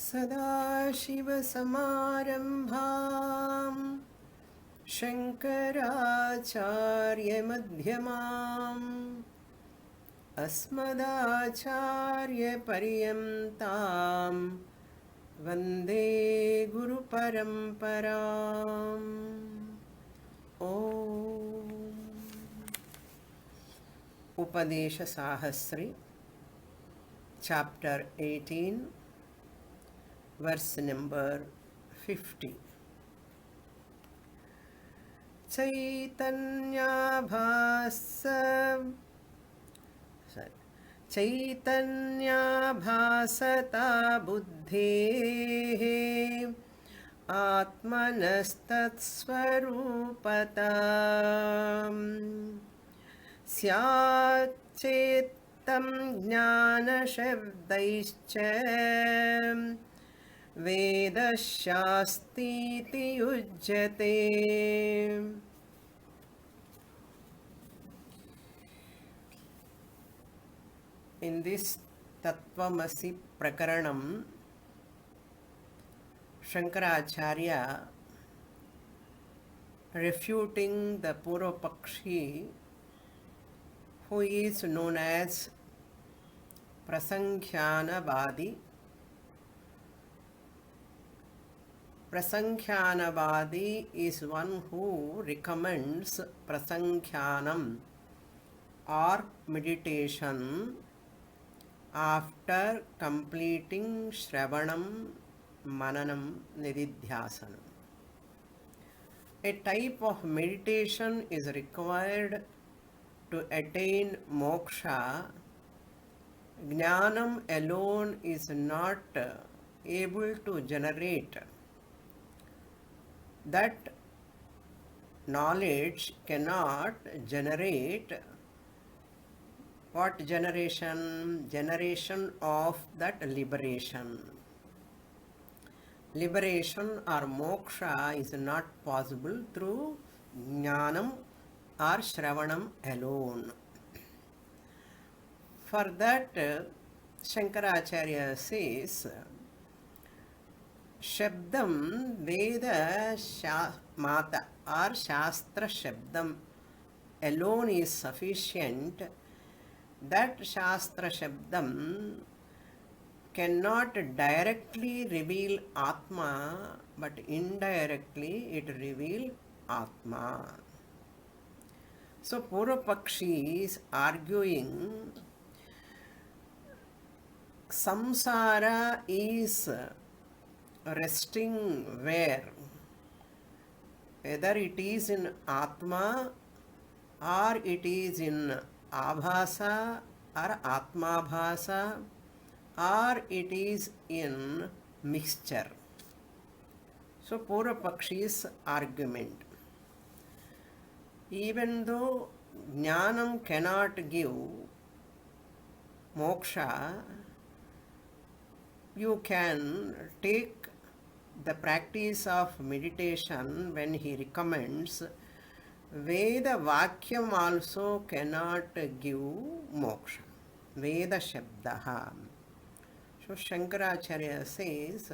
सदाशिवसमारम्भां शङ्कराचार्यमध्यमाम् अस्मदाचार्यपर्यन्तां वन्दे गुरुपरम्पराम्। ॐ Upadesa Sahasri, chapter 18, verse number 50. Chaitanya buddheः atmanastatsvarupataम् स्याच्चेत्तं ज्ञानशब्दैश्च वेदशास्तीति युज्यते. In this Tattvamasi Prakaranam, Shankaracharya, refuting the Purvapakshi, who is known as Prasankhyanavadi. Prasankhyanavadi is one who recommends Prasankhyanam or meditation after completing Shravanam, Mananam, Nididhyasanam. A type of meditation is required to attain moksha. Jnanam alone is not able to generate. That knowledge cannot generate what generation? Generation of that liberation. Liberation or moksha is not possible through jnanam or Shravanam alone. For that, Shankaracharya says, Shabdam Veda Mata or Shastra Shabdam alone is sufficient. That Shastra Shabdam cannot directly reveal Atma, but indirectly it reveals Atma. So Purvapakshi is arguing samsara is resting where? Whether it is in Atma or it is in Abhasa or Atmabhasa or it is in mixture. So Purvapakshi's argument. Even though Jnanam cannot give moksha, you can take the practice of meditation when he recommends. Veda Vakyam also cannot give moksha. Veda Shabdaha. So Shankaracharya says,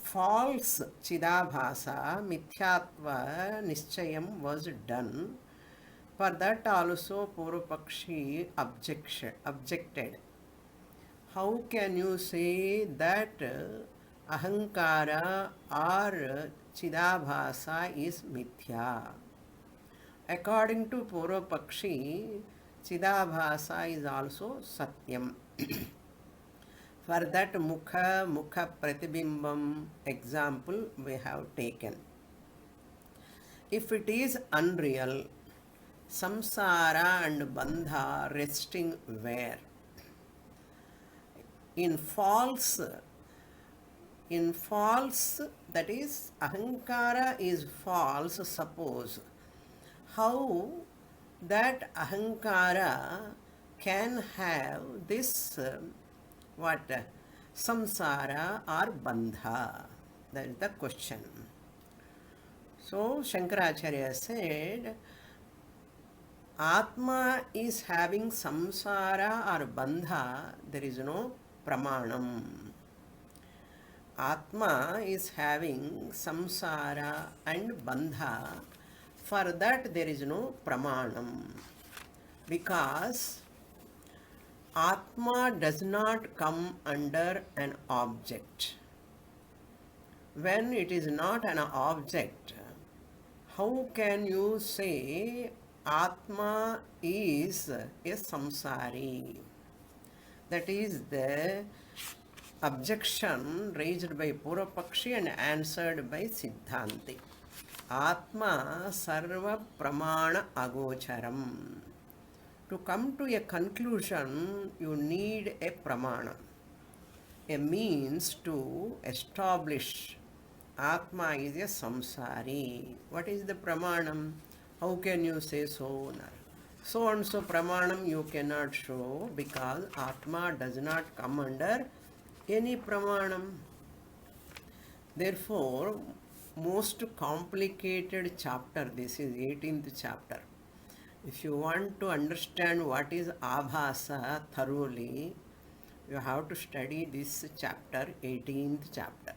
false Chidabhasa, Mithyatva, Nischayam was done. For that also Purvapakshi objected. How can you say that Ahankara or Chidabhasa is Mithya? According to Purvapakshi, Chidabhasa is also Satyam. For that Mukha Pratibhimbam example we have taken. If it is unreal, samsara and bandha resting where? In false, that is ahankara is false, suppose. How that ahankara can have this samsara or bandha? That is the question. So Shankaracharya said, Atma is having samsara or bandha, there is no pramanam. Atma is having samsara and bandha. For that there is no pramanam. Because Atma does not come under an object. When it is not an object, how can you say Atma is a samsari? That is the objection raised by Purvapakshi and answered by Siddhanti. Atma sarva pramana agocharam. To come to a conclusion, you need a pramana, a means to establish Atma is a samsari. What is the pramanam? How can you say so? So and so pramanam you cannot show because Atma does not come under any pramanam. Therefore, most complicated chapter, this is 18th chapter. If you want to understand what is Abhasa thoroughly, you have to study this chapter, 18th chapter.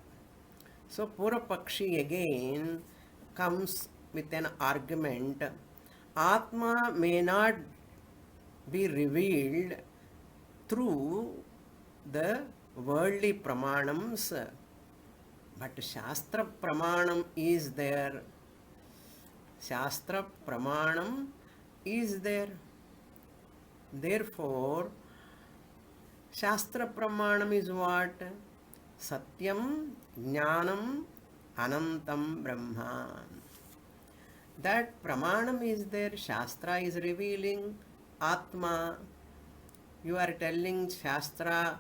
So Purvapakshi again comes with an argument. Atma may not be revealed through the worldly pramanams, but Shastra pramanam is there. Shastra pramanam is there. Therefore, Shastra pramanam is what? Satyam, Jnanam, Anantam, Brahma. That pramanam is there. Shastra is revealing Atma. You are telling Shastra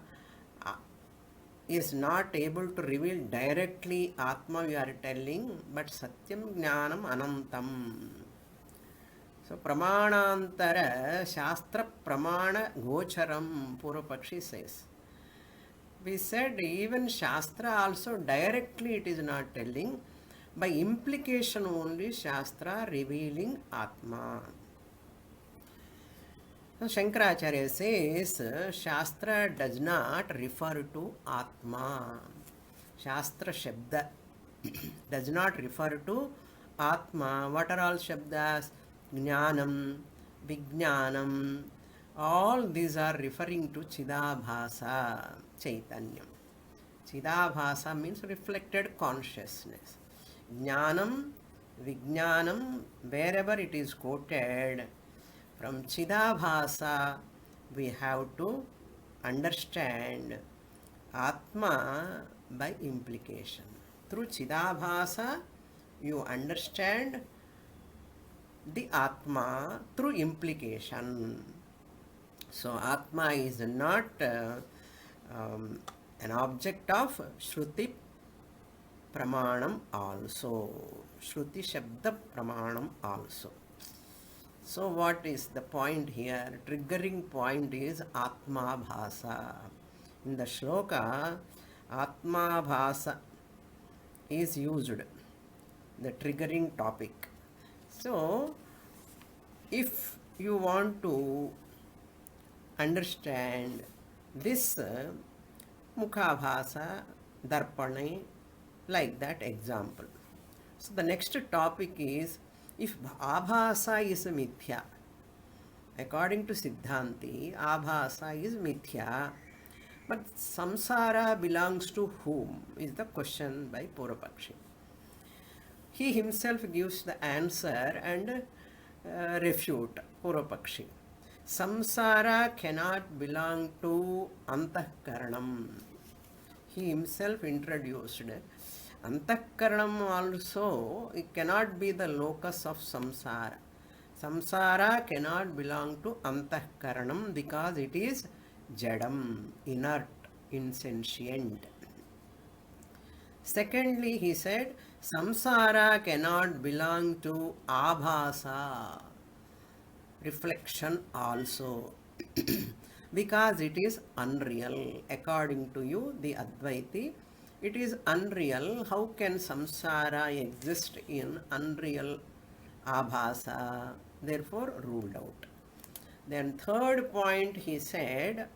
is not able to reveal directly Atma, you are telling, but Satyam, Jnanam, Anantam. So, Pramanantara, Shastra Pramana Gocharam, Purvapakshi says. We said even Shastra also directly it is not telling, by implication only Shastra revealing Atma. So Shankaracharya says Shastra does not refer to Atma. Shastra Shabda does not refer to Atma. What are all Shabdas? Jnanam, Vijnanam. All these are referring to Chidabhasa, Chaitanyam. Chidabhasa means reflected consciousness. Jnanam, Vijnanam, wherever it is quoted, from Chidabhasa we have to understand Atma by implication. Through Chidabhasa you understand the Atma through implication. So Atma is not an object of Shruti Pramanam also. Shruti Shabda Pramanam also. So what is the point here? Triggering point is Atma Bhasa. In the shloka, Atma Bhasa is used, the triggering topic. So, if you want to understand this Mukha Bhasa, Darpane, like that example. So, the next topic is, if Abhasa is Mithya, according to Siddhanti, Abhasa is Mithya, but Samsara belongs to whom is the question by Purvapakshi. He himself gives the answer and refute Purvapakshi. Samsara cannot belong to Antahkaranam. He himself introduced Antahkaranam also, it cannot be the locus of samsara. Samsara cannot belong to Antahkaranam because it is jadam, inert, insentient. Secondly, he said, samsara cannot belong to abhasa, reflection also, because it is unreal. According to you, the Advaiti, it is unreal. How can samsara exist in unreal Abhasa? Therefore, ruled out. Then third point he said,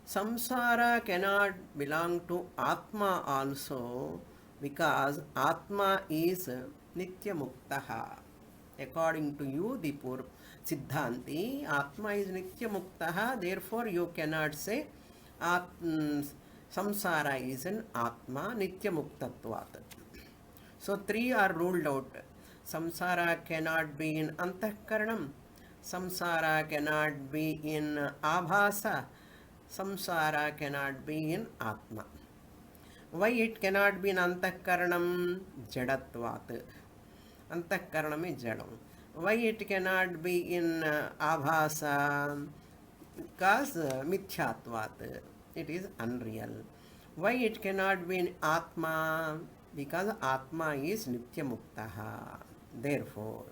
Samsara cannot belong to Atma also because Atma is Nitya Muktaha. According to you, the poor Siddhanti, Atma is Nitya Muktaha, therefore you cannot say Samsara is an Atma Nitya Muktatvat. So three are ruled out. Samsara cannot be in Antahkaranam. Samsara cannot be in Abhasa. Samsara cannot be in Atma. Why it cannot be in Antahkaranam? Jadatvat. Antahkaranam is Jadam. Why it cannot be in Abhasa? Because Mithyatvat. It is unreal. Why it cannot be in Atma? Because Atma is Nitya Muktaha. Therefore,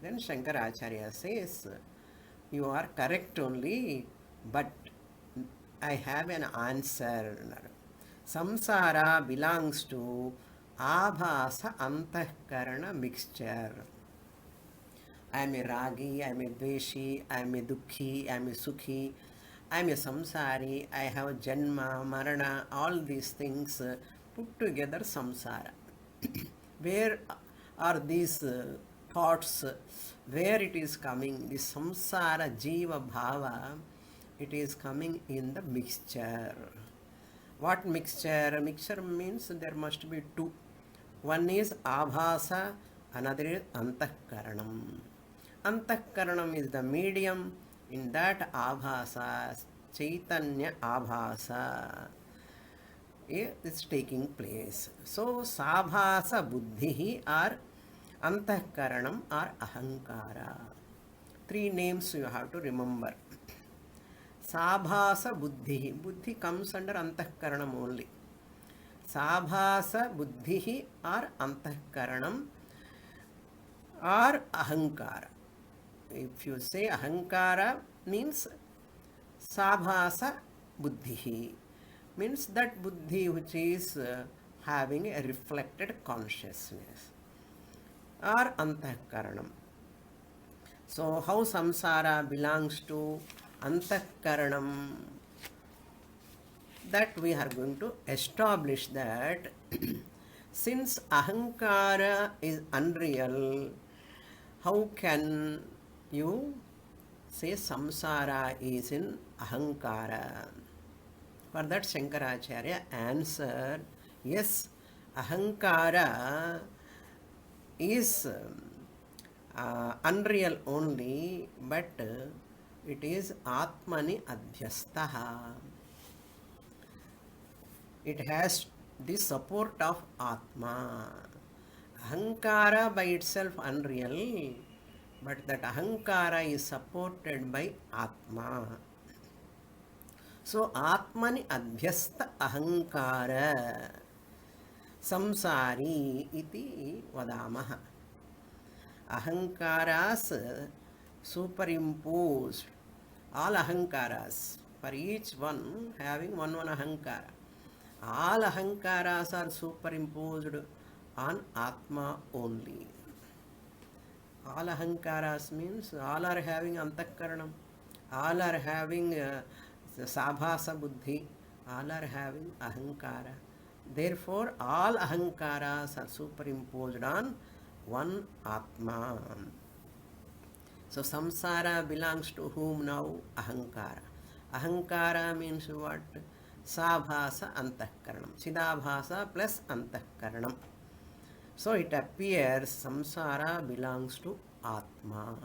then Shankaracharya says, you are correct only, but I have an answer. Samsara belongs to Abhasa Antahkarana mixture. I am a Ragi, I am a Dveshi, I am a Dukhi, I am a Sukhi, I am a Samsari, I have Janma, Marana, all these things put together samsara. Where are these thoughts? Where it is coming? The samsara jiva bhava, it is coming in the mixture. What mixture? Mixture means there must be two. One is abhasa, another is antahkaranam. Antahkaranam is the medium. In that abhasa, chaitanya abhasa is taking place. So, sabhasa buddhi or antahkaranam or ahankara. Three names you have to remember. Sabhasa buddhi. Buddhi comes under antahkaranam only. Sabhasa buddhi or antahkaranam or ahankara. If you say ahankara means sabhasa buddhi, means that buddhi which is having a reflected consciousness or antahkaranam. So how samsara belongs to antahkaranam, that we are going to establish that since ahankara is unreal, how can you say samsara is in ahankara? For that Shankaracharya answered, yes, ahankara is unreal only, but it is atmani adhyastaha. It has the support of atma. Ahankara by itself unreal, but that ahankara is supported by atma. So atmani adhyasta ahankara samsari iti vadamaha. Ahankaras superimposed, all ahankaras, for each one having one ahankara. All ahankaras are superimposed on atma only. All ahankaras means all are having antahkaranam, all are having sabhasa buddhi, all are having ahankara. Therefore, all ahankaras are superimposed on one atma. So samsara belongs to whom now? Ahankara. Ahankara means what? Sabhasa antahkaranam. Chidabhasa plus antahkaranam. So it appears samsara belongs to atma.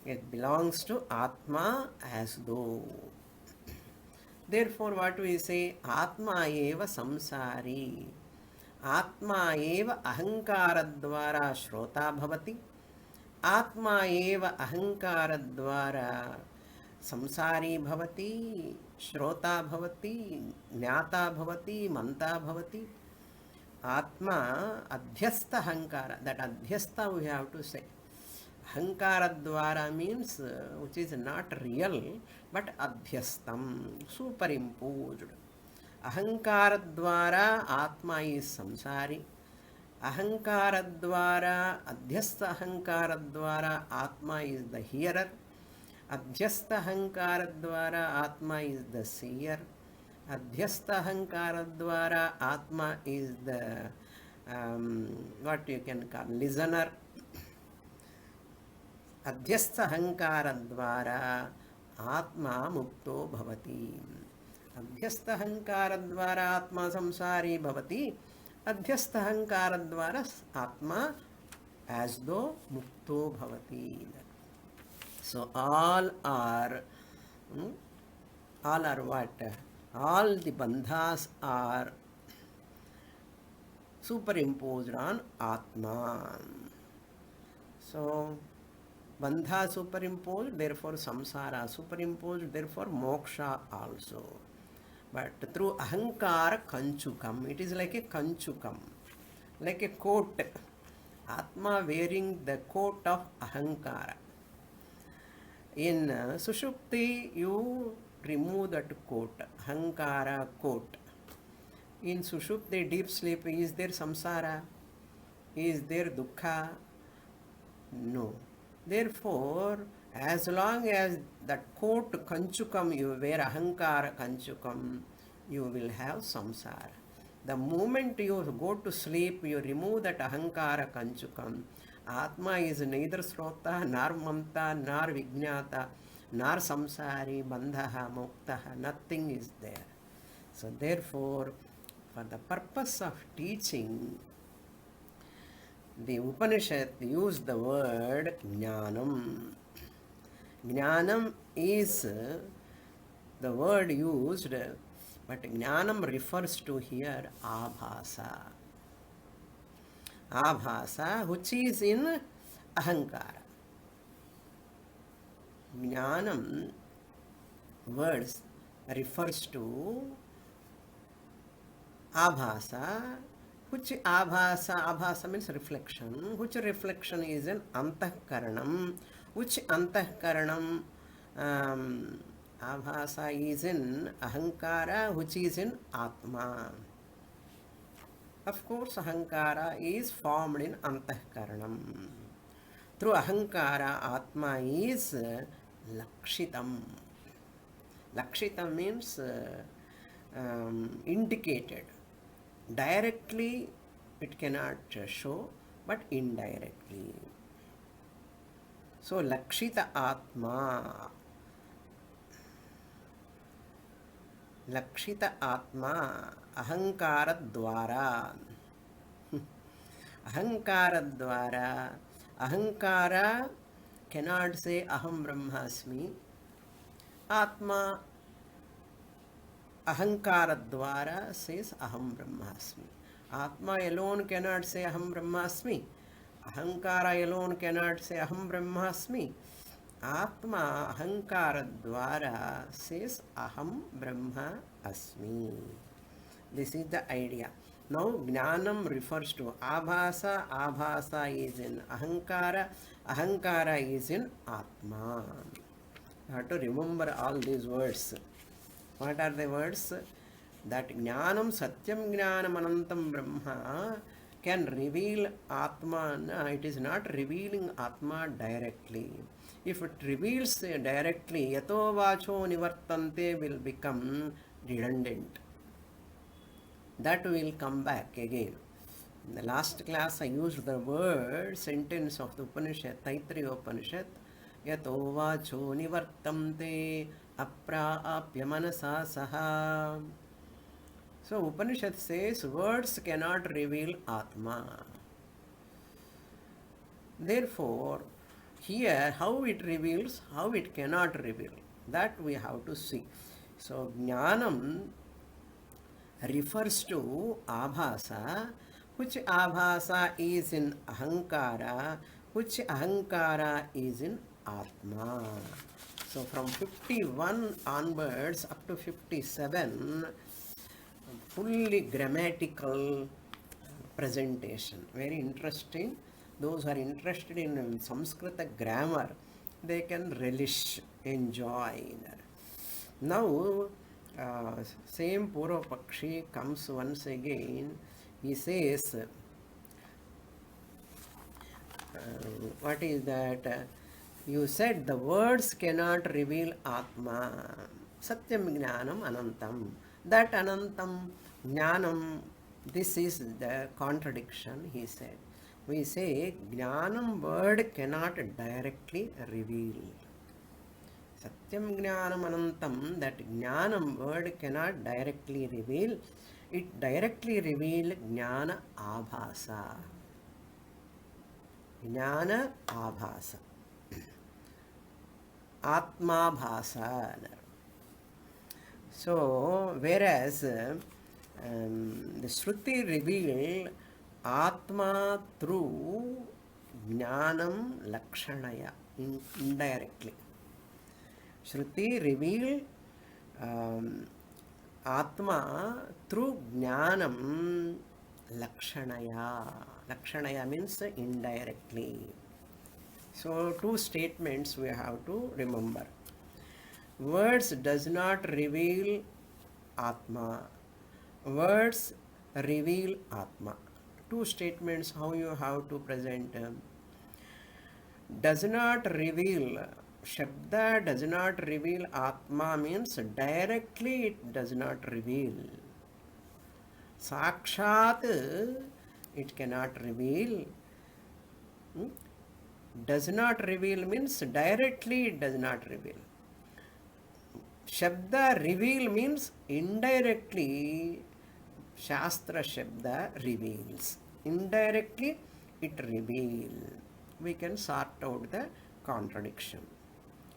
It belongs to atma as though. Therefore what we say? Atma eva samsari. Atma eva ahankaradvara shrota bhavati. Atma eva ahankaradvara samsari bhavati, shrota bhavati, jnata bhavati, manta bhavati. Atma adhyastha ahankara. That adhyastha we have to say. Ahankara dvara means which is not real, but adhyastam, superimposed. Ahankara dvara atma is samsari. Ahankara dvara, adhyastha ahankara dvara atma is the hearer. Adhyastha Ahankara Dvara Atma is the seer. Adhyastha Ahankara Dvara Atma is the what you can call listener. Adhyastha Ahankara Dvara Atma Mukto Bhavati. Adhyastha Ahankara Dvara Atma Samsari Bhavati. Adhyastha Ahankara Dvara Atma as though Mukto Bhavati. So all are what? All the bandhas are superimposed on Atma. So bandha superimposed, therefore samsara superimposed, therefore moksha also. But through ahankara kanchukam, it is like a kanchukam, like a coat. Atma wearing the coat of ahankara. In Sushupti, you remove that coat, Ahankara coat. In Sushupti, deep sleep, is there samsara? Is there dukkha? No. Therefore, as long as that coat kanchukam you wear, Ahankara kanchukam, you will have samsara. The moment you go to sleep, you remove that Ahankara kanchukam. Atma is neither srota, nor mamta, nor vijnata, nor samsari, bandhaha, muktaha, nothing is there. So therefore, for the purpose of teaching, the Upanishad used the word jnanam. Jnanam is the word used, but jnanam refers to here abhasa. Abhasa, which is in ahankara. Jnanam words refers to abhasa, which abhasa means reflection, which reflection is in antahkaranam, which antahkaranam abhasa is in ahankara, which is in atma. Of course, ahankara is formed in antahkaranam. Through ahankara, atma is lakshitam. Lakshitam means indicated. Directly it cannot show, but indirectly. So, lakshita atma. Lakshita atma ahankara dwara. Ahankara dwara. Ahankara cannot say aham brahmasmi. Atma ahankara dwara says aham brahmasmi. Atma alone cannot say aham brahmasmi. Ahankara alone cannot say aham brahmasmi. Atma ahankara dwara says aham brahma asmi. This is the idea. Now jnanam refers to abhasa. Abhasa is in ahankara. Ahankara is in atma. You have to remember all these words. What are the words? That jnanam satyam jnanam anantam brahma can reveal atma. No, it is not revealing atma directly. If it reveals directly, yato vacho nivartante will become redundant. That will come back again. In the last class I used the word sentence of the Upanishad, Taittiriya Upanishad, yato vacho nivartante apraapya manasa saha. So Upanishad says words cannot reveal Atma. Therefore, here how it reveals, how it cannot reveal, that we have to see. So Jnanam refers to abhasa, which abhasa is in ahankara, which ahankara is in Atma. So from 51 onwards up to 57, fully grammatical presentation. Very interesting. Those who are interested in Sanskrit grammar, they can relish, enjoy. Now, same Purva Pakshi comes once again. He says, what is that? You said the words cannot reveal Atma. Satyam Jnanam Anantam. That Anantam Jnanam, this is the contradiction, he said. We say Jnanam word cannot directly reveal. Satyam Jnanam Anantam, that Jnanam word cannot directly reveal. It directly reveal Jnana Abhasa. Jnana Abhasa. Atma Bhasa. So, whereas the Shruti revealed Atma through Jnanam Lakshanaya, indirectly. Shruti revealed Atma through Jnanam Lakshanaya. Lakshanaya means indirectly. So, two statements we have to remember. Words does not reveal Atma. Words reveal Atma. Two statements how you have to present. Does not reveal, Shabda does not reveal Atma means directly it does not reveal. Sakshat it cannot reveal. Does not reveal means directly it does not reveal. Shabda reveal means indirectly Shastra Shabda reveals. Indirectly it reveals. We can sort out the contradiction.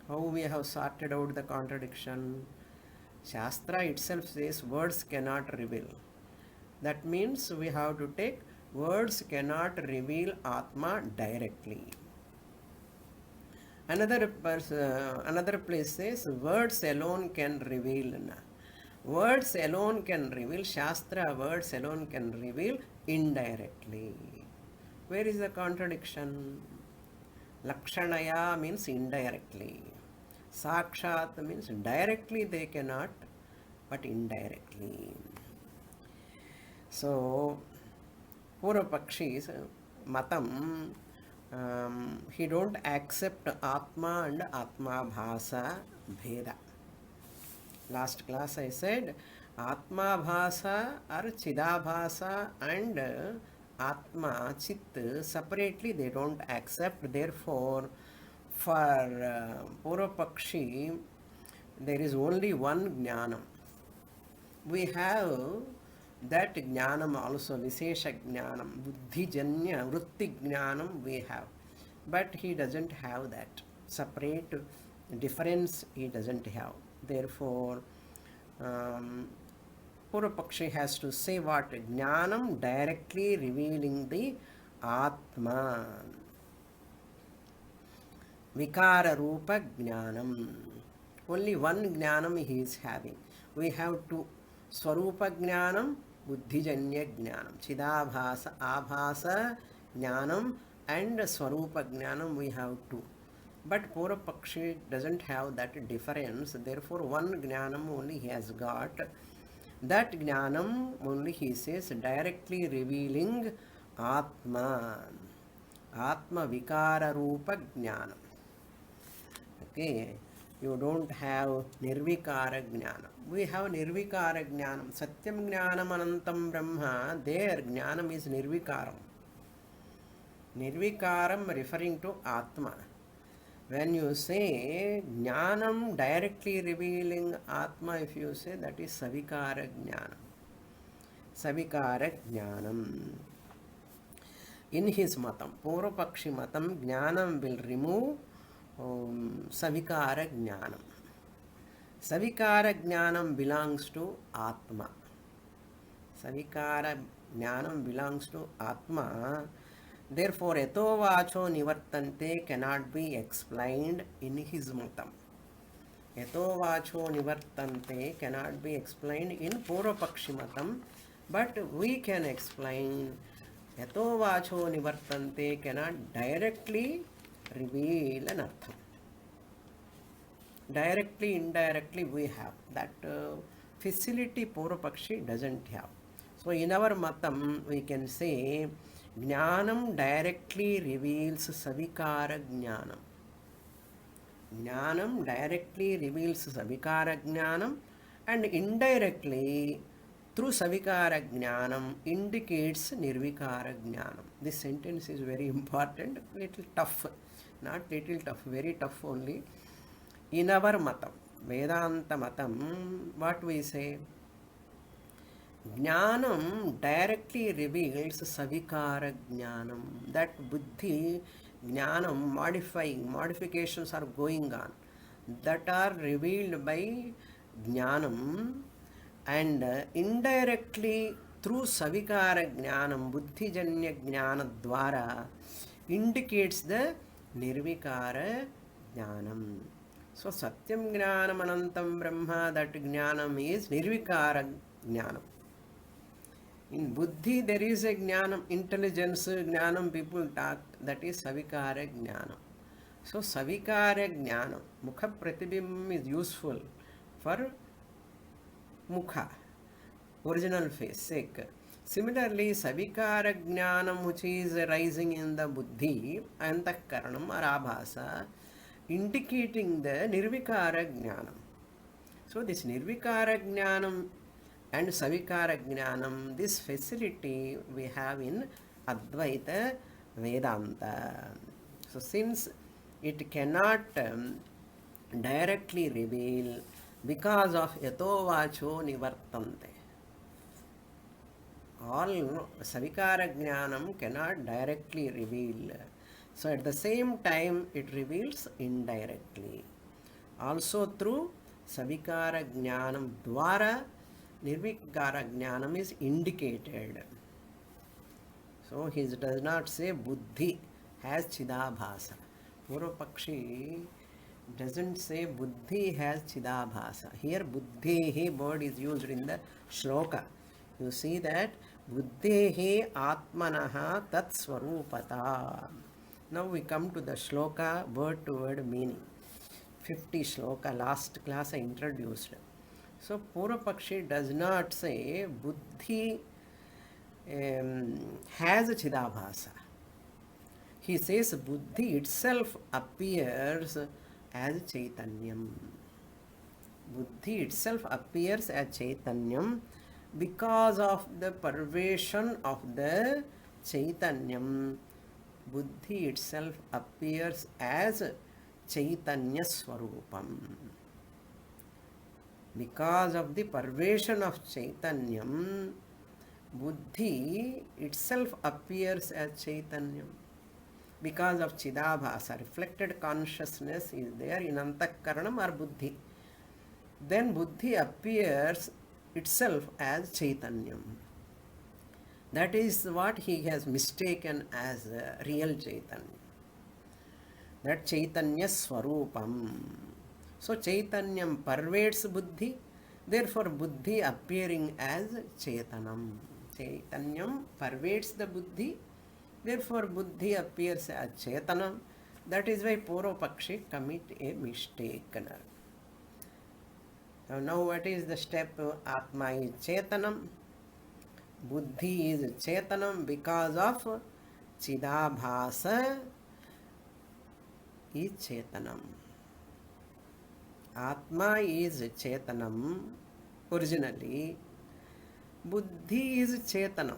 How we have sorted out the contradiction? Shastra itself says words cannot reveal. That means we have to take words cannot reveal Atma directly. Another place says words alone can reveal. Words alone can reveal. Shastra words alone can reveal indirectly. Where is the contradiction? Lakshanaya means indirectly. Sakshat means directly they cannot, but indirectly. So, Purvapakshis matam, he don't accept Atma and Atma Bhasa Bheda. Last class I said Atma Bhasa or Chidabhasa and Atma Chit separately they don't accept. Therefore, for Purvapakshi there is only one Jnanam. We have that Jnanam also, Visesha Jnanam, Buddhijanya, Vritti Jnanam we have. But he doesn't have that. Separate difference he doesn't have. Therefore, Purvapakshi has to say what? Jnanam directly revealing the Atma. Vikara Rupa Jnanam. Only one Jnanam he is having. We have two. Swarupa Jnanam, Buddhijanya Jnanam. Chidabhasa, Abhasa Jnanam and Swarupa Jnanam we have two. But Purvapakshi doesn't have that difference. Therefore, one Jnanam only he has got. That Jnanam only he says directly revealing Atma. Atma Vikara Rupa Jnanam. Okay. You don't have Nirvikara Jnanam. We have Nirvikara Jnanam. Satyam Jnanam Anantam Brahma. There Jnanam is Nirvikaram. Nirvikaram referring to Atma. When you say Jnanam directly revealing Atma, if you say that is Savikara Jnanam. Savikara Jnanam. In his matam, Purvapakshi matam, Jnanam will remove Savikara Jnanam. Savikara Jnanam belongs to Atma. Savikara Jnanam belongs to Atma. Therefore, Yato Vacho Nivartante cannot be explained in his matam. Yato Vacho Nivartante cannot be explained in Purvapakshi matam, but we can explain Yato Vacho Nivartante cannot directly reveal an artham. Directly, indirectly we have. That facility Purvapakshi doesn't have. So in our matam we can say Jnanam directly reveals Savikara Jnanam. Jnanam directly reveals Savikara Jnanam, and indirectly through Savikara Jnanam indicates Nirvikara Jnanam. This sentence is very important, little tough, not little tough, very tough only. In our Matam, Vedanta Matam, what we say? Jnanam directly reveals Savikara Jnanam. That Buddhi Jnanam modifications are going on that are revealed by Jnanam, and indirectly through Savikara Jnanam, Buddhijanya Jnana Dwara indicates the Nirvikara Jnanam. So Satyam Jnanam Anantam Brahma, that Jnanam is Nirvikara Jnanam. In Buddhi, there is a Jnanam, intelligence, Jnanam people talk, that is Savikara Jnanam. So Savikara Jnanam, Mukha Pratibim is useful for Mukha, original face sake. Similarly, Savikara Jnanam, which is rising in the Buddhi, Antakaranam or Abhasa, indicating the Nirvikara Jnanam. So this Nirvikara Jnanam and Savikara Jnanam, this facility we have in Advaita Vedanta. So since it cannot directly reveal because of Yato Vacho Nivartante, all Savikara Jnanam cannot directly reveal. So at the same time it reveals indirectly. Also through Savikara Jnanam Dwara Nirvikara Jnanam is indicated. So he does not say Buddhi has Chidabhasa. Purvapakshi doesn't say Buddhi has Chidabhasa. Here Buddhehi word is used in the shloka. You see that Buddhehi Atmanaha Tat Swarupata. Now we come to the shloka word to word meaning. 50 shloka, last class I introduced. So Purvapakshi does not say Buddhi has a Chidabhasa. He says Buddhi itself appears as Chaitanyam. Buddhi itself appears as Chaitanyam because of the pervasion of the Chaitanyam. Buddhi itself appears as Chaitanya Swarupam. Because of the pervasion of Chaitanyam, Buddhi itself appears as Chaitanyam. Because of Chidabhasa, reflected consciousness is there in Antakaranam or Buddhi. Then Buddhi appears itself as Chaitanyam. That is what he has mistaken as real Chaitanya. That Chaitanya Swarupam. So Chaitanyam pervades Buddhi, therefore Buddhi appearing as Chaitanam. Chaitanyam pervades the Buddhi, therefore Buddhi appears as Chaitanam. That is why Purvapakshi commit a mistake. So now what is the step? Atma is Chaitanam, Buddhi is Chaitanam because of Chidabhasa is Chaitanam. Atma is Chetanam originally, Buddhi is Chetanam.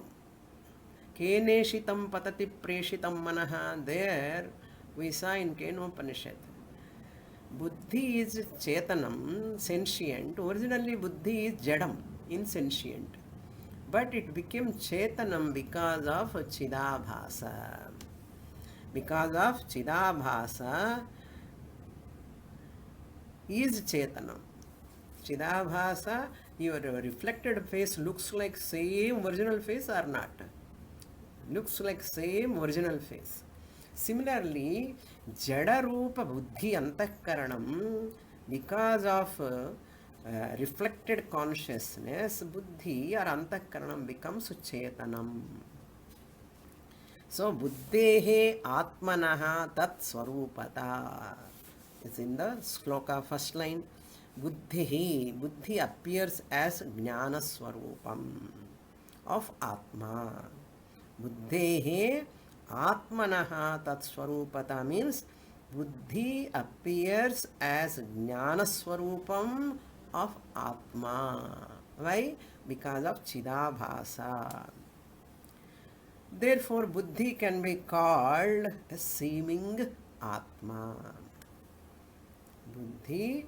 Keneshitam patati preshitam manaha, there we saw in Kenopanishad. Buddhi is Chetanam, sentient. Originally Buddhi is Jadam, insentient. But it became Chetanam because of Chidabhasa. Because of Chidabhasa is Chetanam. Chidabhasa, your reflected face looks like same original face or not? Looks like same original face. Similarly, Jada Rupa Buddhi Antakaranam, because of reflected consciousness, Buddhi or Antakaranam becomes Chetanam. So, Buddhehe Atmanaha Tat Swarupata. It's in the sloka first line. Buddhihi, Buddhi appears as Jnana Swarupam of Atma. Buddhehe Atmanaha Tat Swarupata means Buddhi appears as Jnana Swarupam of Atma. Why? Because of Chidabhasa. Therefore, Buddhi can be called a seeming Atma. Buddhi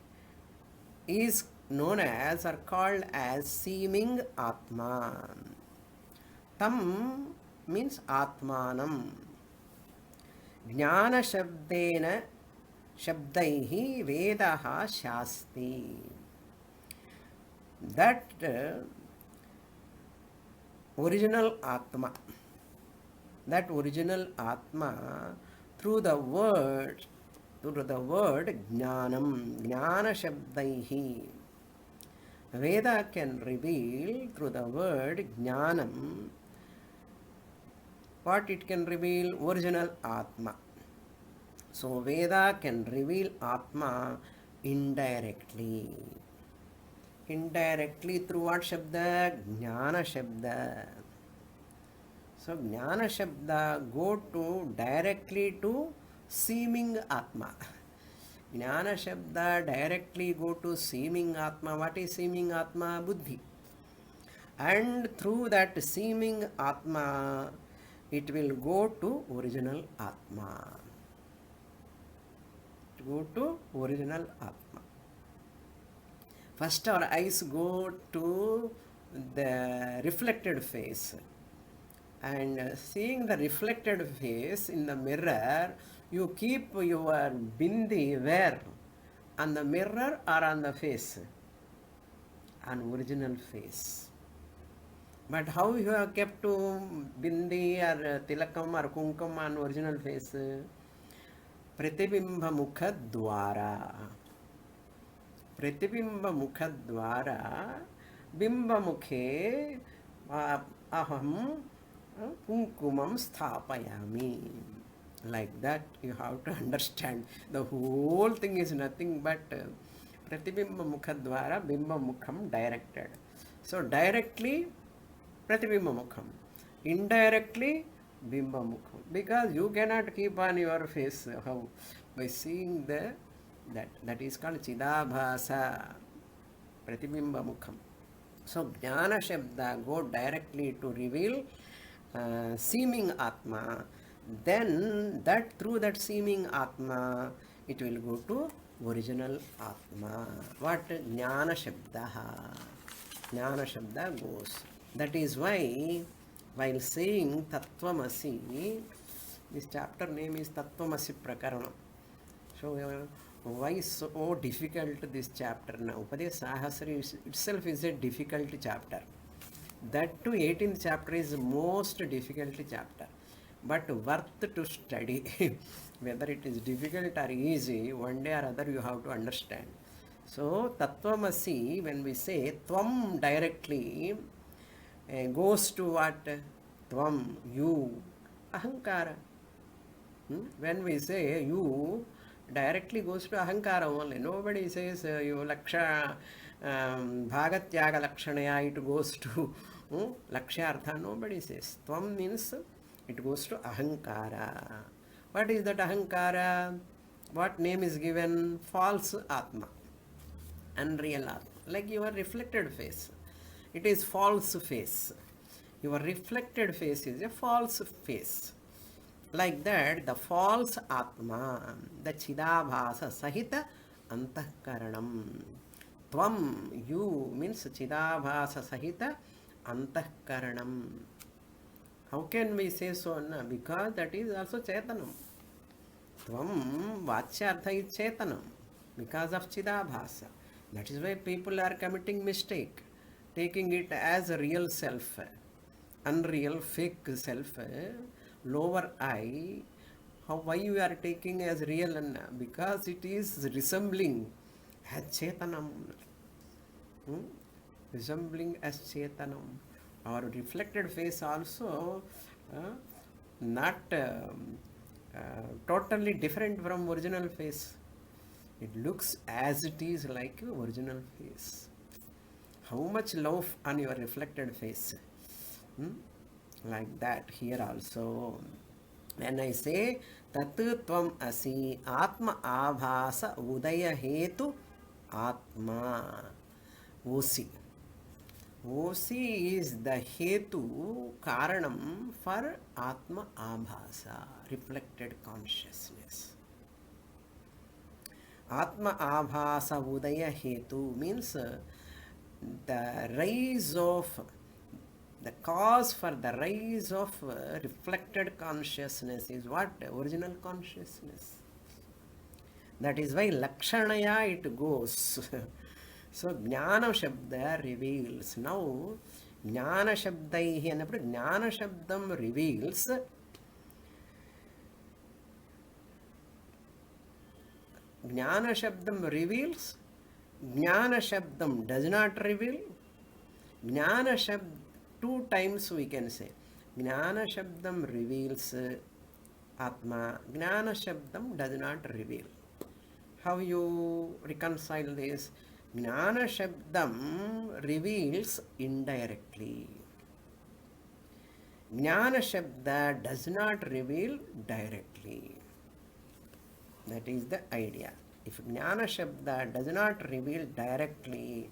is known as or called as seeming Atma. Tam means Atmanam. Jnana Shabdena Shabdaihi Vedaha Shasti. That original Atma, through the word Jnanam, Jnana Shabdaihi. Veda can reveal through the word Jnanam. What it can reveal? Original Atma. So Veda can reveal Atma indirectly. Indirectly through what Shabda? Jnana Shabda. So Jnana Shabda go to directly to seeming Atma. Jnana Shabda directly go to seeming Atma. What is seeming Atma? Buddhi. And through that seeming Atma, it will go to original Atma. Go to original Atma. First our eyes go to the reflected face. And seeing the reflected face in the mirror, you keep your bindi where? On the mirror or on the face? On original face. But how you have kept to bindi or tilakam or kunkam on original face? Pratibimba mukha dwara. Pratibimba mukha dwara bimba mukhe aham kunkumam sthapayami. Like that you have to understand. The whole thing is nothing but pratibimba mukha dwara bimba mukham directed. So directly pratibimba mukham, indirectly bimba mukham, because you cannot keep on your face. How? By seeing that is called chidabhasa, pratibimba mukham. So jnana shabda go directly to reveal seeming Atma. Then that through that seeming Atma, it will go to original Atma. What? Jnana shabda. Jnana shabda goes. That is why, while saying Tattvamasi, this chapter name is Tattvamasi Prakarana. So, why so difficult this chapter now? Upadesa Sahasri itself is a difficult chapter. That too, 18th chapter is most difficult chapter. But worth to study. Whether it is difficult or easy, one day or other you have to understand. So, Tattvamasi, when we say Tvam directly, goes to what? Tvam, you, ahankara. When we say you, directly goes to ahankara only. Nobody says you laksha bhagatyaga lakshanaya, it goes to lakshyartha. Nobody says. Tvam means it goes to ahankara. What is that ahankara? What name is given? False Atma, unreal Atma. Like your reflected face. It is false face. Your reflected face is a false face. Like that, the false Atma, the Chidabhasa Sahita Antahkaranam. Tvam, you means Chidabhasa Sahita Antahkaranam. How can we say so? Because that is also Chetanam. Tvam, Vachyartha is Chetanam. Because of Chidabhasa. That is why people are committing mistake. Taking it as a real self, unreal, fake self, lower I. Why you are taking as real? Because it is resembling as Chetanam. Resembling as Chetanam. Our reflected face also not totally different from original face. It looks as it is like original face. How much love on your reflected face? Like that here also. When I say tat tvam asi, atma abhasa udaya hetu atma. OC. OC is the hetu, karanam for atma abhasa, reflected consciousness. Atma abhasa udaya hetu means the rise of, the cause for the rise of reflected consciousness is what? Original consciousness. That is why Lakshanaya it goes. So Jnana Shabda reveals. Now Jnana Shabdaihi annappudu Jnana Shabdam reveals. Jnana Shabdam reveals. Jnana Shabdam does not reveal. Jnana Shabdam, two times we can say. Jnana Shabdam reveals Atma. Jnana Shabdam does not reveal. How you reconcile this? Jnana Shabdam reveals indirectly. Jnana Shabda does not reveal directly. That is the idea. If Jnana Shabda does not reveal directly,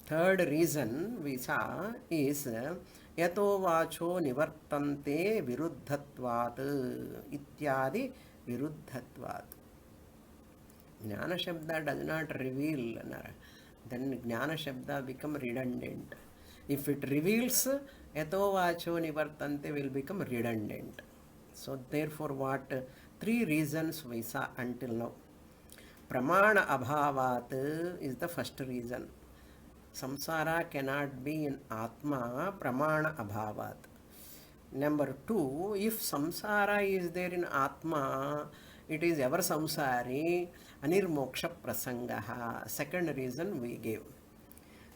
third reason we saw is yato vacho nivartante viruddhatvat ityadi viruddhatvat. Jnana Shabda does not reveal, then Jnana Shabda become redundant. If it reveals, yato vacho nivartante will become redundant. So therefore what? Three reasons we saw until now. Pramana abhavat is the first reason. Samsara cannot be in Atma, pramana abhavat. Number two, if samsara is there in Atma, it is ever samsari, anirmoksha prasangaha. Second reason we gave.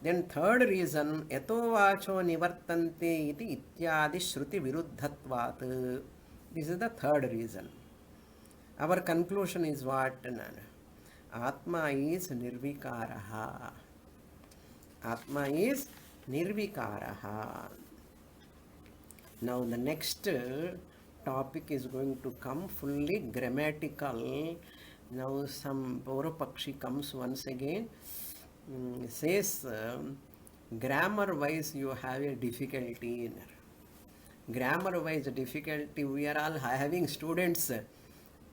Then third reason, yato vacho nivartante iti ityadi shruti viruddhatvat. This is the third reason. Our conclusion is what? Atma is nirvikaraha. Atma is nirvikaraha. Now the next topic is going to come fully grammatical. Now some Paurapakshi comes once again, says grammar wise you have a difficulty in. Grammar wise difficulty, we are all having students.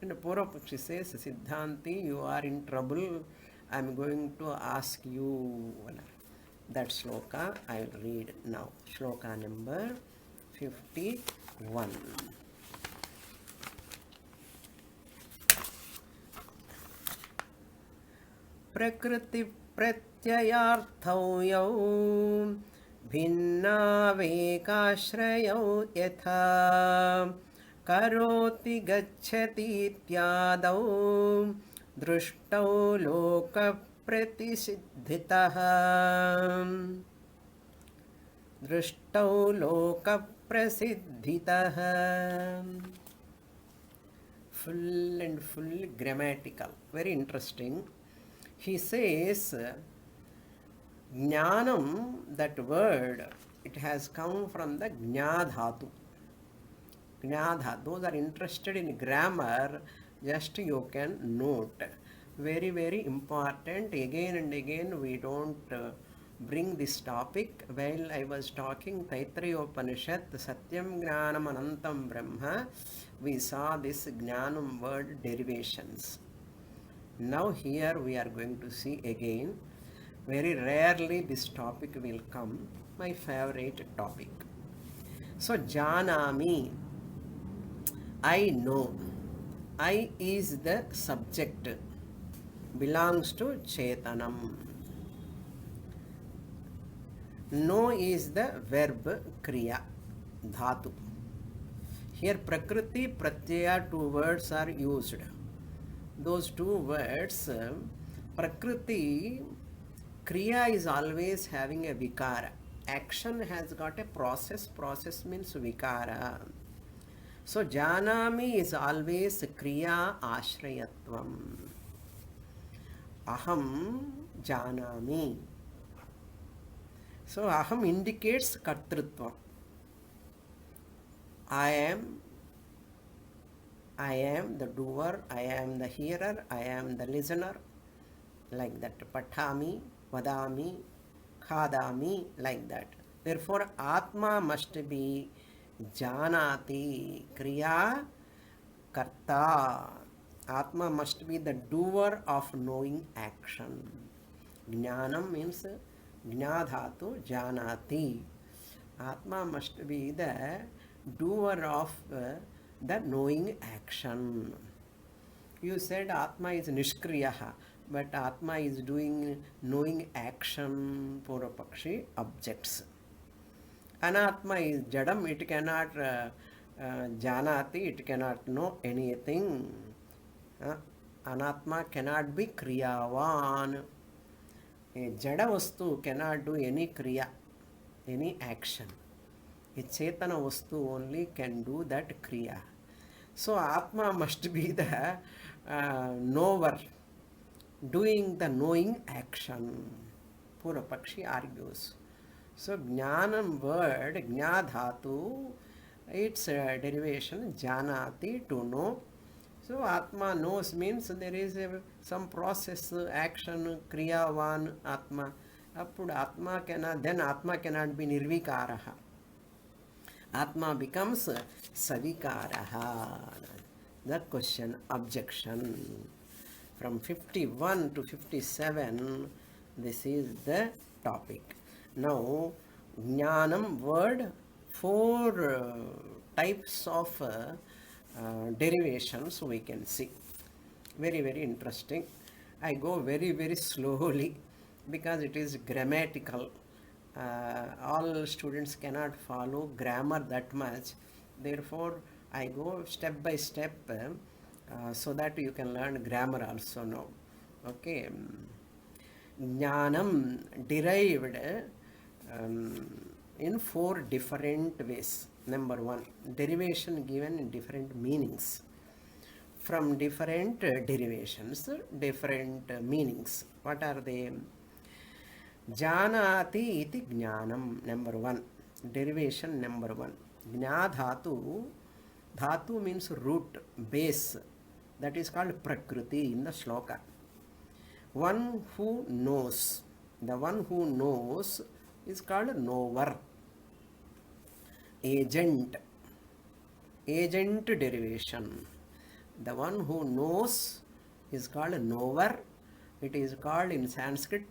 And Paurapakshi says, Siddhanti, you are in trouble. I am going to ask you that shloka. I will read now. Shloka number 51. Prakriti pratyayarthau yau भिन्ना वेकाश्रयौ यथा करोति गच्छति इत्यादौ दृष्टौ लोकप्रतिसिद्धितः दृष्टौ लोकप्रसिद्धितः. Full and full grammatical, very interesting. He says Jnanam, that word, it has come from the Jnadhatu. Jnadha, those are interested in grammar, just you can note. Very, very important. Again and again we don't bring this topic. While I was talking Taittiriya Upanishad, Satyam Jnanam Anantam Brahma, we saw this Jnanam word derivations. Now here we are going to see again. Very rarely this topic will come, my favorite topic. So Janami, I know. I is the subject, belongs to Chetanam. No is the verb kriya, dhatu. Here Prakriti, Pratyaya, two words are used. Those two words, Prakriti, Kriya is always having a vikara. Action has got a process. Process means vikara. So Janami is always Kriya Ashrayatvam. Aham Janami. So Aham indicates Kartrutvam. I am I am the doer, I am the hearer, I am the listener, like that. Patami, vadami, khadami, like that. Therefore, Atma must be janati, kriya, karta. Atma must be the doer of knowing action. Jnanam means jnadhatu, janati. Atma must be the doer of the knowing action. You said Atma is Nishkriyaha, but Atma is doing knowing action, Purapakshi, objects. Anatma is Jadam, it cannot Janati, it cannot know anything. Anatma cannot be Kriyavan. A Jada Vastu cannot do any Kriya, any action. A Chetana Vastu only can do that Kriya. So Atma must be the knower, doing the knowing action. Purapakshi argues. So Jnanam word, Jnadhatu, its derivation, Janati, to know. So Atma knows means there is some process, action, Kriyavan, Atma. Then Atma cannot be Nirvikaraha. Atma becomes Savikaraha. The question, objection. From 51 to 57, this is the topic. Now, Jnanam word, 4 types of derivations we can see. Very, very interesting. I go very, very slowly because it is grammatical. All students cannot follow grammar that much. Therefore, I go step by step so that you can learn grammar also now. Okay. Jnanam derived in 4 different ways. Number 1, derivation given in different meanings. From different derivations, different meanings. What are they? Janati iti jnanam, number 1. Derivation number 1. Jnadhatu, dhatu means root, base. That is called prakriti in the shloka. One who knows. The one who knows is called knower. Agent. Agent derivation. The one who knows is called knower. It is called in Sanskrit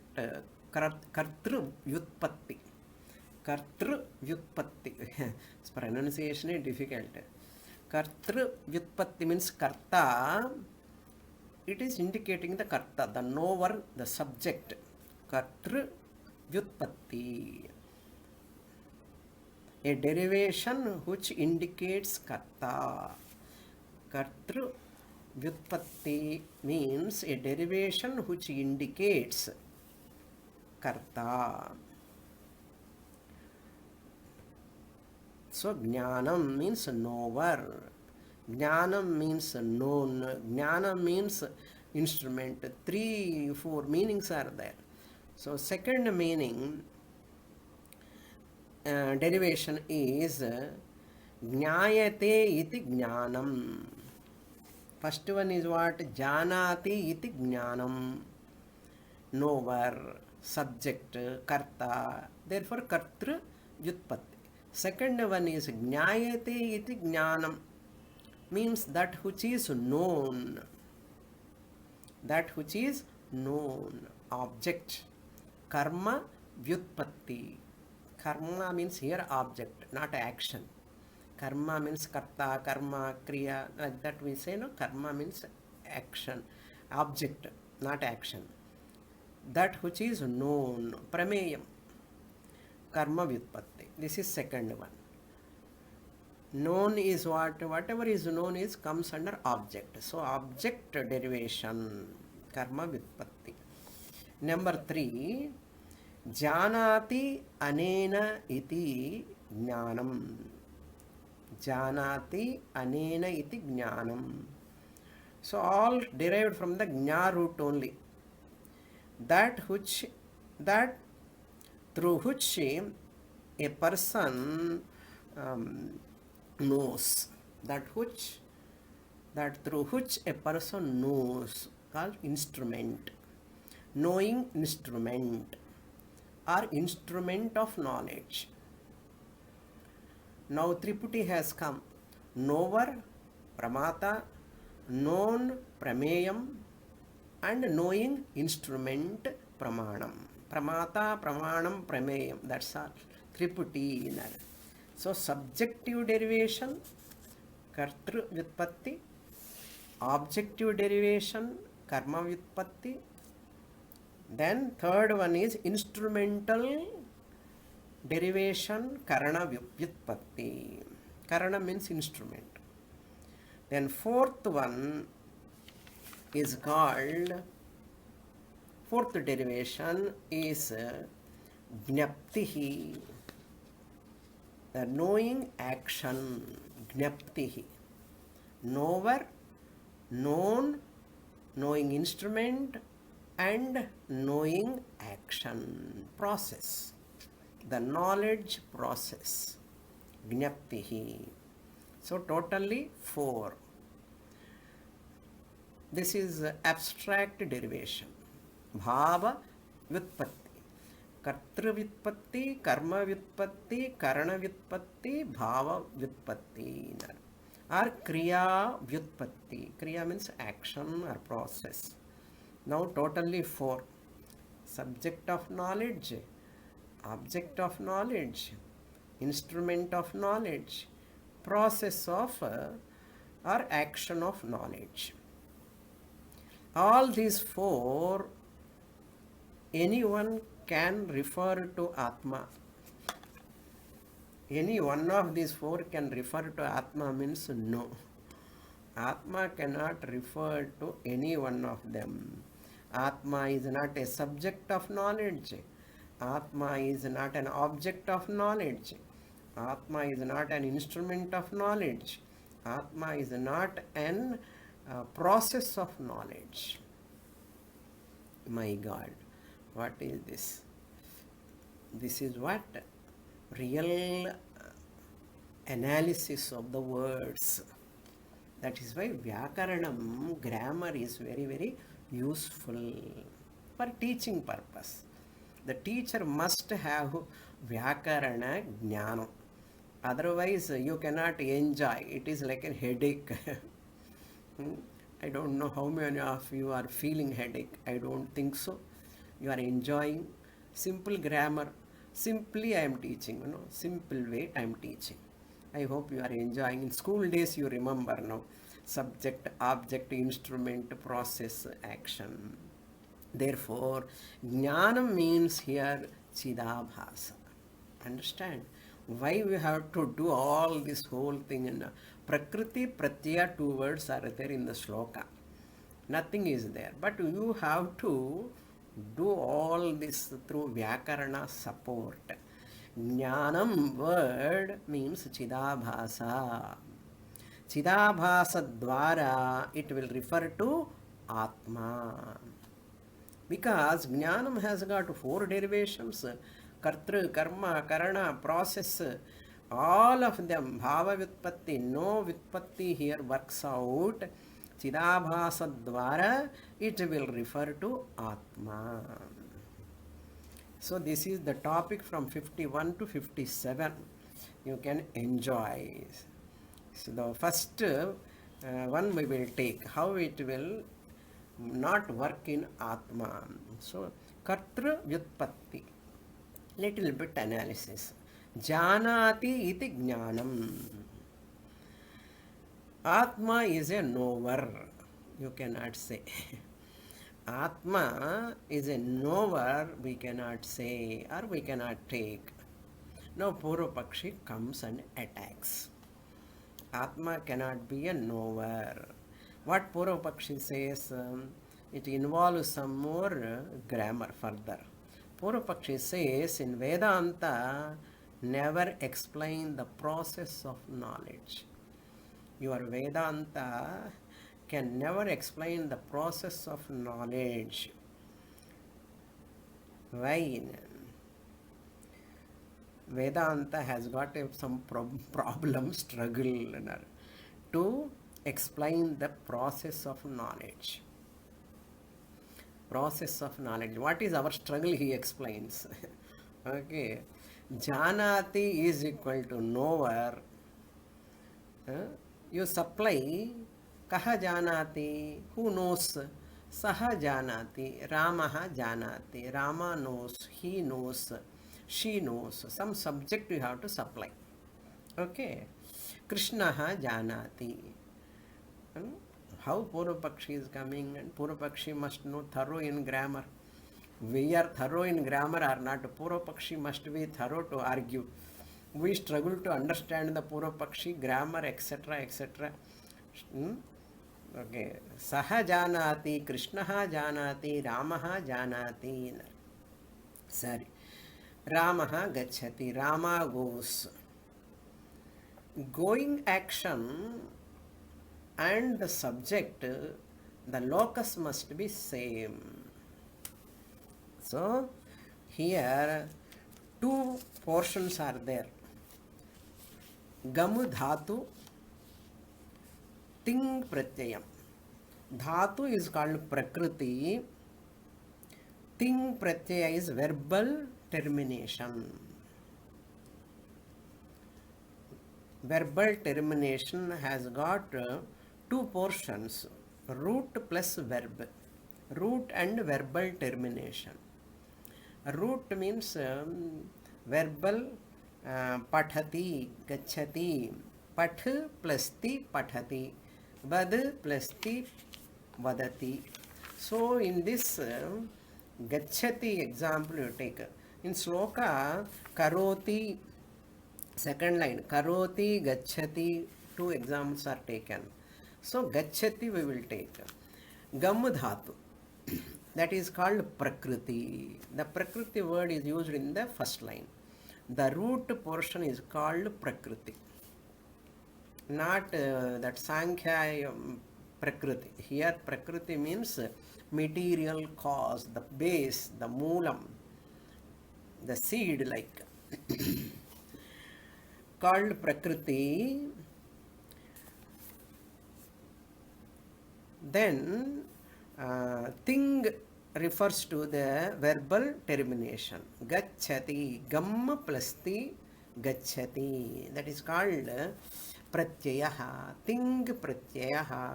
kartru vyutpatti. Kartru vyutpatti. Its pronunciation is difficult. Kartru vyutpatti means karta. It is indicating the karta, the knower, the subject. Kartru vyutpatti. A derivation which indicates karta. Kartru vyutpatti means a derivation which indicates karta. So jnanam means knower. Jnanam means known. Jnanam means instrument. 3, 4 meanings are there. So second meaning, derivation is jnayate iti jnanam. First one is what? Janati iti jnanam. Knower, subject, karta. Therefore, kartru vyutpatti. Second one is jnayate iti jnanam. Means that which is known. That which is known. Object. Karma vyutpatti. Karma means here object, not action. Karma means karta, karma, kriya, like that we say, no? Karma means action. Object, not action. That which is known. Prameyam. Karma vyutpatti. This is second one. Known is what? Whatever is known is comes under object. So object derivation. Karma vyutpatti. Number 3. Janati anena iti jnanam. Janati anena iti jnanam. So all derived from the jna root only. That through which a person knows. That which that through which a person knows, called instrument, knowing instrument or instrument of knowledge. Now Triputi has come. Knower, Pramata, known, Prameyam, and knowing instrument, Pramanam. Pramata, Pramanam, Prameyam. That's all. Triputi. So subjective derivation, Kartru Vyutpatti, objective derivation, Karma Vyutpatti. Then third one is instrumental derivation, Karana Vyutpatti. Karana means instrument. Then fourth one is called, fourth derivation is Jnaptihi, the knowing action, Jnaptihi. Knower, known, knowing instrument, and knowing action, process. The knowledge process, Jnaptihi. So totally 4. This is abstract derivation. Bhava Vyutpatti, Kartru Vyutpatti, Karma Vyutpatti, Karana Vyutpatti, Bhava Vyutpatti, or Kriya Vyutpatti. Kriya means action or process. Now totally 4. Subject of knowledge, object of knowledge, instrument of knowledge, process of or action of knowledge. All these 4, anyone can refer to Atma. Any one of these 4 can refer to Atma means no. Atma cannot refer to any one of them. Atma is not a subject of knowledge. Atma is not an object of knowledge. Atma is not an instrument of knowledge. Atma is not an process of knowledge. My God, what is this? This is what? Real analysis of the words. That is why Vyakaranam, grammar is very, very useful for teaching purpose. The teacher must have Vyakarana Jnanam. Otherwise, you cannot enjoy. It is like a headache. I don't know how many of you are feeling headache. I don't think so. You are enjoying simple grammar. Simply I am teaching, simple way I am teaching. I hope you are enjoying. In school days you remember now. Subject, object, instrument, process, action. Therefore, Jnanam means here Chidabhasa. Understand? Why we have to do all this whole thing in Prakriti, Pratyaya, 2 words are there in the shloka. Nothing is there. But you have to do all this through Vyakarana support. Jnanam word means Chidabhasa. Chidabhasa dwara it will refer to Atma. Because Jnanam has got 4 derivations. Kartru, Karma, Karana, process. All of them, Bhava Vyutpatti, no Vyutpatti here works out. Chidabhasa dwara it will refer to Atma. So this is the topic from 51 to 57. You can enjoy. So the first one we will take, how it will not work in Atma. So Kartru Vyutpatti. Little bit analysis. Janati iti jnanam. Atma is a knower. You cannot say. Atma is a knower, we cannot say, or we cannot take. Now Purvapakshi comes and attacks. Atma cannot be a knower. What Purvapakshi says, it involves some more grammar further. Purvapakshi says in Vedanta, never explain the process of knowledge. Your Vedanta can never explain the process of knowledge. Why? Vedanta has got some problem, struggle to explain the process of knowledge. Process of knowledge. What is our struggle? He explains. Okay. Janati is equal to knower. You supply kaha janati, who knows? Saha janati, Ramaha janati, Rama knows, he knows, she knows. Some subject you have to supply. Okay. Krishnaha janati. How Purvapakshi is coming, and Purvapakshi must know thorough in grammar. We are thorough in grammar or not. Purvapakshi must be thorough to argue. We struggle to understand the Purvapakshi grammar, etc., etc. Okay. Saha janati, Krishnaha janati, Ramaha janati. Sorry. Ramaha gacchati. Rama goes. Going action and the subject, the locus must be same. So, here two portions are there. Gam dhatu, ting pratyayam. Dhatu is called prakriti. Ting pratyaya is verbal termination. Verbal termination has got two portions, root plus verb. Root and verbal termination. Root means verbal pathati, gacchati. Path plus ti pathati. Vad plus ti vadati. So in this gacchati example you take. In sloka karoti, second line, karoti, gacchati, two examples are taken. So gacchati we will take. Gam dhatu, that is called prakriti. The prakriti word is used in the first line. The root portion is called prakriti. Not that Sankhya prakriti. Here prakriti means material cause, the base, the moolam, the seed like. Called prakriti. Then thing refers to the verbal termination. Gacchati, gam plus ti gacchati. That is called pratyayaha. Thing pratyayaha.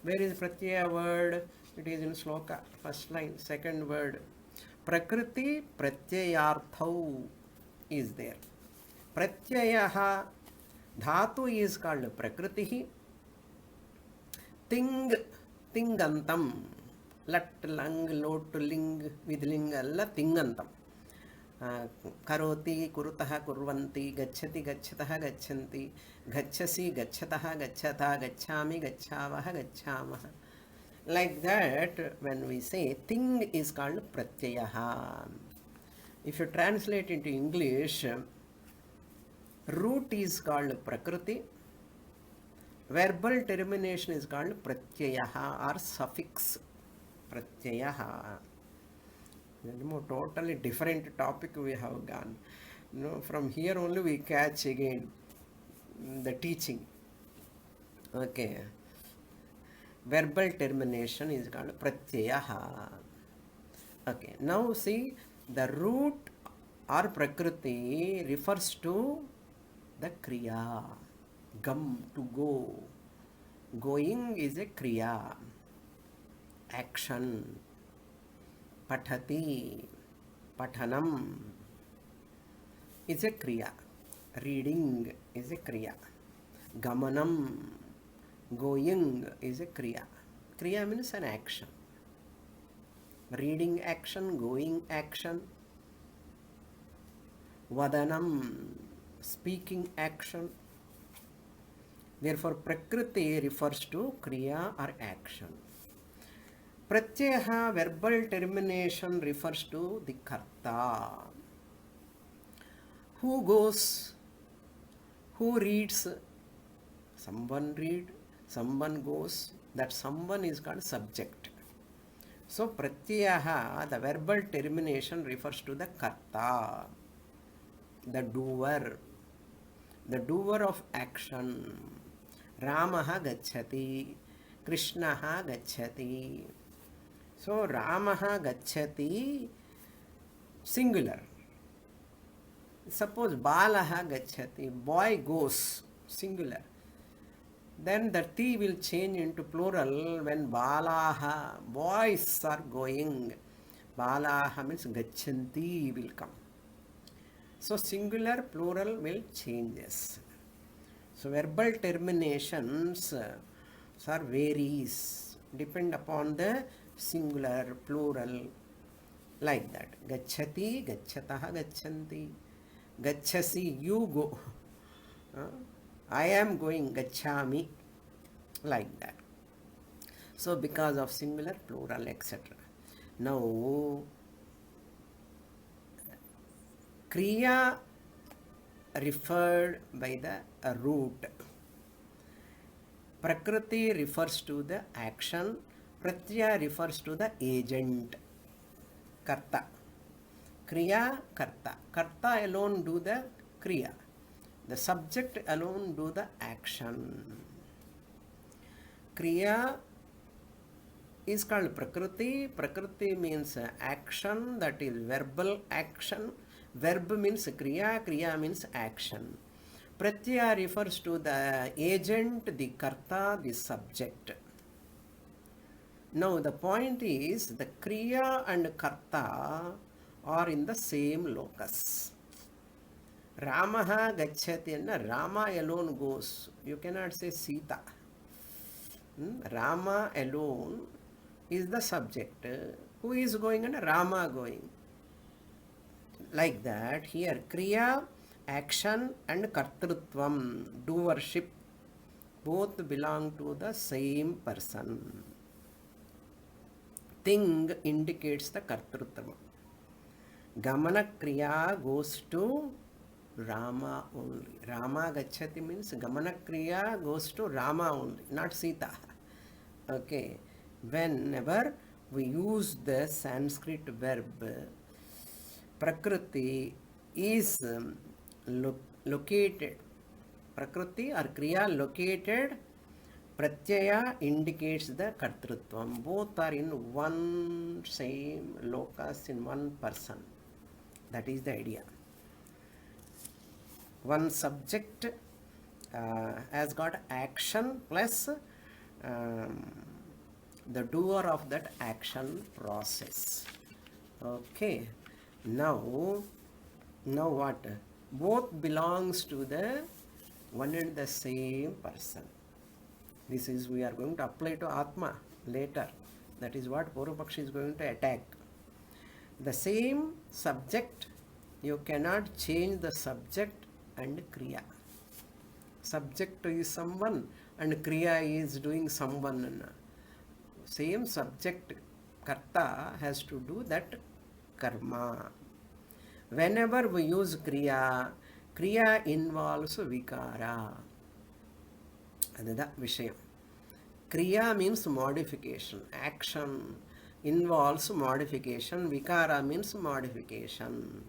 Where is pratyaya word? It is in sloka, first line, second word. Prakriti pratyayarthau is there. Pratyayaha, dhatu is called prakriti. Ting, tingantam. Lat, lang, lot, ling, with ling, alla tingantam. Karoti, kurutaha, kurvanti, gacchati, gacchataha, gachanti, gacchasi, gacchataha, gacchata, gacchami, gacchavaha, gacchamaha. Like that, when we say thing is called pratyayaha. If you translate into English, root is called prakriti. Verbal termination is called pratyayaha or suffix pratyayaha. Totally different topic we have gone. From here only we catch again the teaching. Okay. Verbal termination is called pratyayaha. Okay. Now see, the root or prakriti refers to the kriya. Gam, to go. Going is a kriya. Action. Pathati, pathanam is a kriya. Reading is a kriya. Gamanam, going is a kriya. Kriya means an action. Reading action, going action. Vadanam, speaking action. Therefore, prakriti refers to kriya or action. Pratyayaha, verbal termination, refers to the karta. Who goes? Who reads? Someone read, someone goes. That someone is called subject. So, pratyayaha, the verbal termination, refers to the karta, the doer of action. Ramaha gacchati, Krishnaha gacchati. So Ramaha gacchati, singular. Suppose Balaha gacchati, boy goes, singular. Then the T will change into plural when Balaha, boys are going. Balaha means gachanti will come. So singular, plural will changes. So verbal terminations are varies, depend upon the singular, plural, like that. Gacchati, gacchataha, gacchanti. Gacchasi, you go. I am going, gacchami, like that. So because of singular, plural, etc. Now, kriya referred by the root. Prakriti refers to the action. Pratyaya refers to the agent. Karta. Kriya, karta. Karta alone do the kriya. The subject alone do the action. Kriya is called Prakriti. Prakriti means action, that is verbal action. Verb means Kriya, Kriya means action. Pratyaya refers to the agent, the karta, the subject. Now the point is the Kriya and karta are in the same locus. Ramaha gacchati, and Rama alone goes. You cannot say Sita. Rama alone is the subject. Who is going and Rama going? Like that, here Kriya, action and Kartrutvam, doership, both belong to the same person. Thing indicates the Kartrutvam. Gamana Kriya goes to Rama only. Rama gacchati means Gamana Kriya goes to Rama only, not Sita. Okay. Whenever we use the Sanskrit verb, Prakriti is located. Prakriti or Kriya located. Pratyaya indicates the Kartrutvam. Both are in one same locus, in one person. That is the idea. One subject has got action plus the doer of that action process. Okay. Now what? Both belongs to the one and the same person. This is we are going to apply to Atma later. That is what Purvapakshi is going to attack. The same subject, you cannot change the subject and Kriya. Subject is someone and Kriya is doing someone. Same subject, Karta, has to do that karma. Whenever we use Kriya, Kriya involves Vikara. That's the Vishayam. Kriya means modification. Action involves modification. Vikara means modification.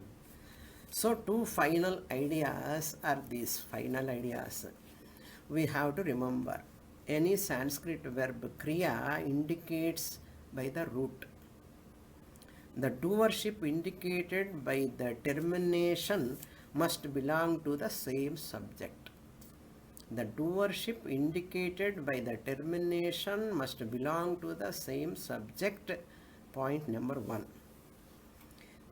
So two final ideas are these final ideas. We have to remember, any Sanskrit verb Kriya indicates by the root. The doership indicated by the termination must belong to the same subject. The doership indicated by the termination must belong to the same subject. Point number 1.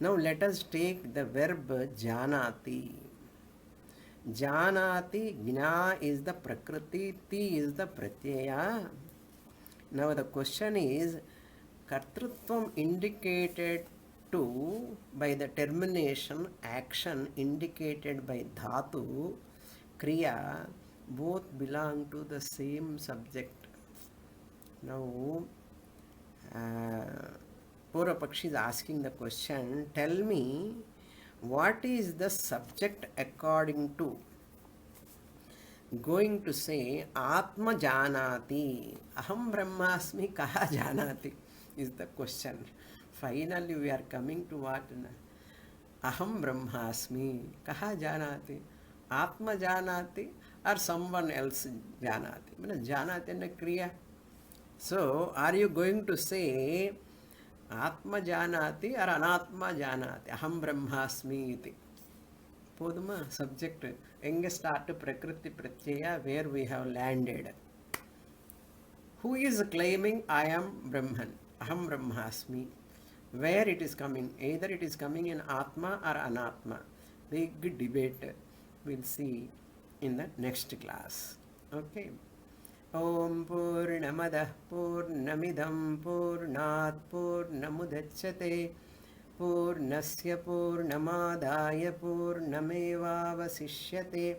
Now let us take the verb janati. Janati, Gna is the Prakriti, Ti is the Pratyaya. Now the question is, Kartrutvam indicated to by the termination, action indicated by Dhatu, Kriya, both belong to the same subject. Now, Purvapakshi is asking the question, tell me, what is the subject according to? Going to say, Atma janati, Aham Brahmasmi kaha janati is the question. Finally, we are coming to what? Aham Brahmasmi kaha janati. Atma janati or someone else janati. Janati and a kriya. So, are you going to say Atma janati or Anatma janati? Aham Brahmasmi iti. Poduma subject. Enge start Prakriti Pratyaya where we have landed. Who is claiming I am Brahman? Aham Brahmasmi. Where it is coming? Either it is coming in Atma or Anatma. Big debate. We'll see in the next class. Okay. Om Purnamadah Purnamidam Purnat Purnamudachyate Purnasya Purnamadaya Purnamevavasishyate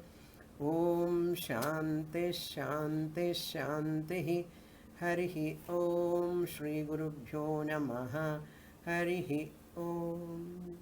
Om Shanti Shanti Shanti Harihi Om Shri Gurubhyo Namaha Harihi Om